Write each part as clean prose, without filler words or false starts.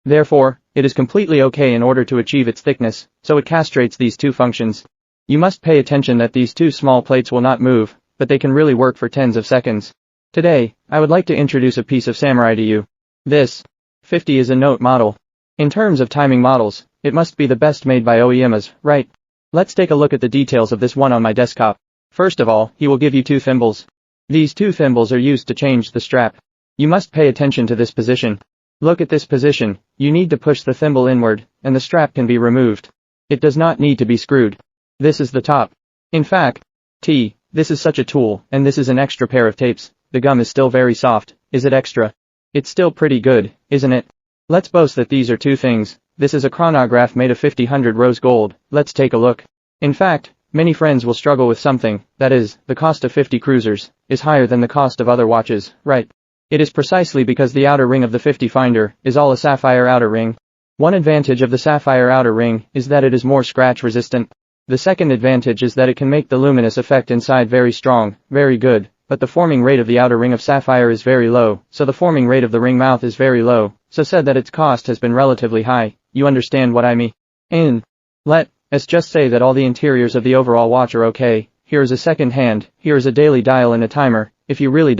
Therefore, it is completely okay in order to achieve its thickness, so it castrates these two functions. You must pay attention that these two small plates will not move, but they can really work for tens of seconds. Today, I would like to introduce a piece of samurai to you. This 50 is a note model. In terms of timing models, it must be the best made by OEMs, right? Let's take a look at the details of this one on my desktop. First of all, he will give you two thimbles. These two thimbles are used to change the strap. You must pay attention to this position. Look at this position, you need to push the thimble inward, and the strap can be removed. It does not need to be screwed. This is the top. In fact, this is such a tool, and this is an extra pair of tapes. The gum is still very soft. Is it extra? It's still pretty good, isn't it? Let's boast that these are two things. This is a chronograph made of 50/100 rose gold. Let's take a look. In fact, many friends will struggle with something, that is, the cost of 50 cruisers is higher than the cost of other watches, right? It is precisely because the outer ring of the 50 finder is all a sapphire outer ring. One advantage of the sapphire outer ring is that it is more scratch resistant. The second advantage is that it can make the luminous effect inside very strong, very good, but the forming rate of the outer ring of sapphire is very low, so the forming rate of the ring mouth is very low, so said that its cost has been relatively high. You understand what I mean? And let's just say that all the interiors of the overall watch are okay. Here is a second hand, here is a daily dial and a timer. If you really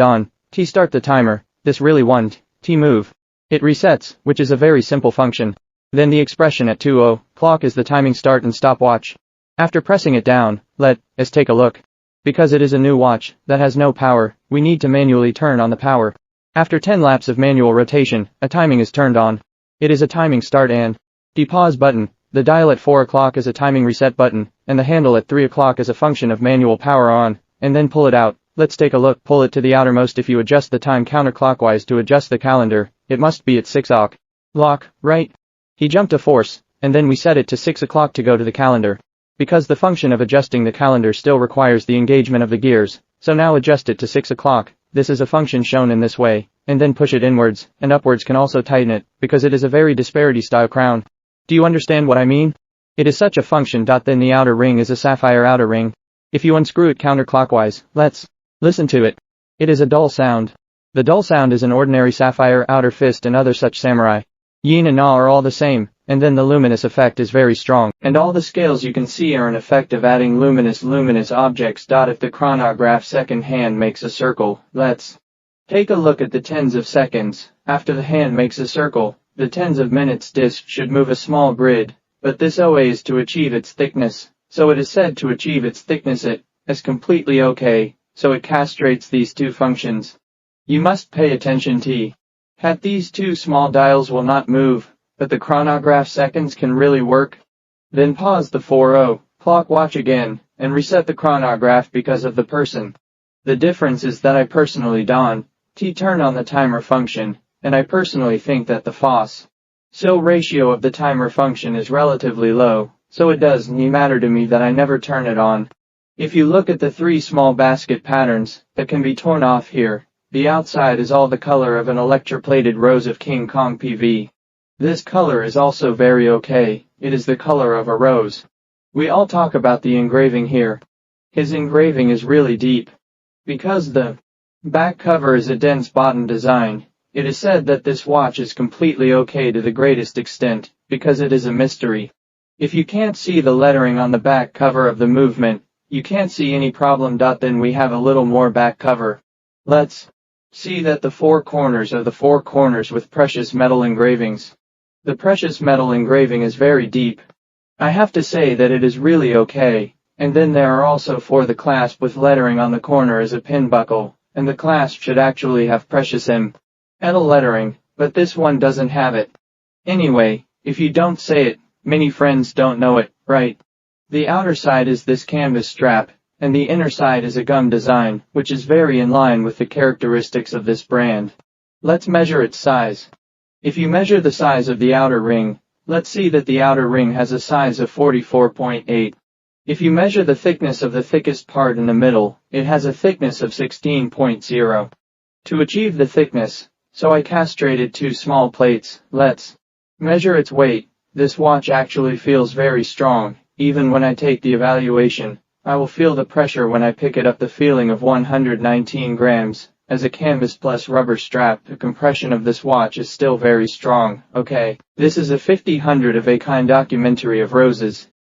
start the timer, this really move. It resets, which is a very simple function. Then the expression at 20 o'clock is the timing start and stop watch. After pressing it down, let's take a look. Because it is a new watch that has no power, we need to manually turn on the power. After 10 laps of manual rotation, a timing is turned on. It is a timing start and pause button. The dial at 4 o'clock is a timing reset button, and the handle at 3 o'clock is a function of manual power on, and then pull it out. Let's take a look. Pull it to the outermost. If you adjust the time counterclockwise to adjust the calendar, it must be at 6 o'clock, right? He jumped a force, and then we set it to 6 o'clock to go to the calendar. Because the function of adjusting the calendar still requires the engagement of the gears, so now adjust it to 6 o'clock. This is a function shown in this way, and then push it inwards, and upwards can also tighten it, because it is a very disparity style crown. Do you understand what I mean? It is such a function. Then the outer ring is a sapphire outer ring. If you unscrew it counterclockwise, let's listen to it. It is a dull sound. The dull sound is an ordinary sapphire outer fist and other such samurai. Yin and Na are all the same, and then the luminous effect is very strong, and all the scales you can see are an effect of adding luminous objects. If the chronograph second hand makes a circle, let's take a look at the tens of seconds. After the hand makes a circle, the tens of minutes disc should move a small grid, but this OA is to achieve its thickness, so it is said to achieve its thickness. It is completely okay, so it castrates these two functions. You must pay attention at these two small dials will not move, but the chronograph seconds can really work. Then pause the 40 o'clock watch again, and reset the chronograph because of the person. The difference is that I personally turn on the timer function, and I personally think that the so ratio of the timer function is relatively low, so it doesn't matter to me that I never turn it on. If you look at the three small basket patterns that can be torn off here, the outside is all the color of an electroplated rose of King Kong PV. This color is also very okay. It is the color of a rose. We all talk about the engraving here. His engraving is really deep. Because the back cover is a dense bottom design, it is said that this watch is completely okay to the greatest extent, because it is a mystery. If you can't see the lettering on the back cover of the movement, you can't see any problem. Then we have a little more back cover. Let's see that the four corners are the four corners with precious metal engravings. The precious metal engraving is very deep. I have to say that it is really okay, and then there are also for the clasp with lettering on the corner as a pin buckle, and the clasp should actually have precious metal lettering, but this one doesn't have it. Anyway, if you don't say it, many friends don't know it, right? The outer side is this canvas strap, and the inner side is a gum design, which is very in line with the characteristics of this brand. Let's measure its size. If you measure the size of the outer ring, let's see that the outer ring has a size of 44.8. If you measure the thickness of the thickest part in the middle, it has a thickness of 16.0. To achieve the thickness, so I castrated two small plates. Let's measure its weight. This watch actually feels very strong. Even when I take the evaluation, I will feel the pressure when I pick it up. The feeling of 119 grams, As a canvas plus rubber strap, the compression of this watch is still very strong. Okay, this is a 50/100 of a kind documentary of roses.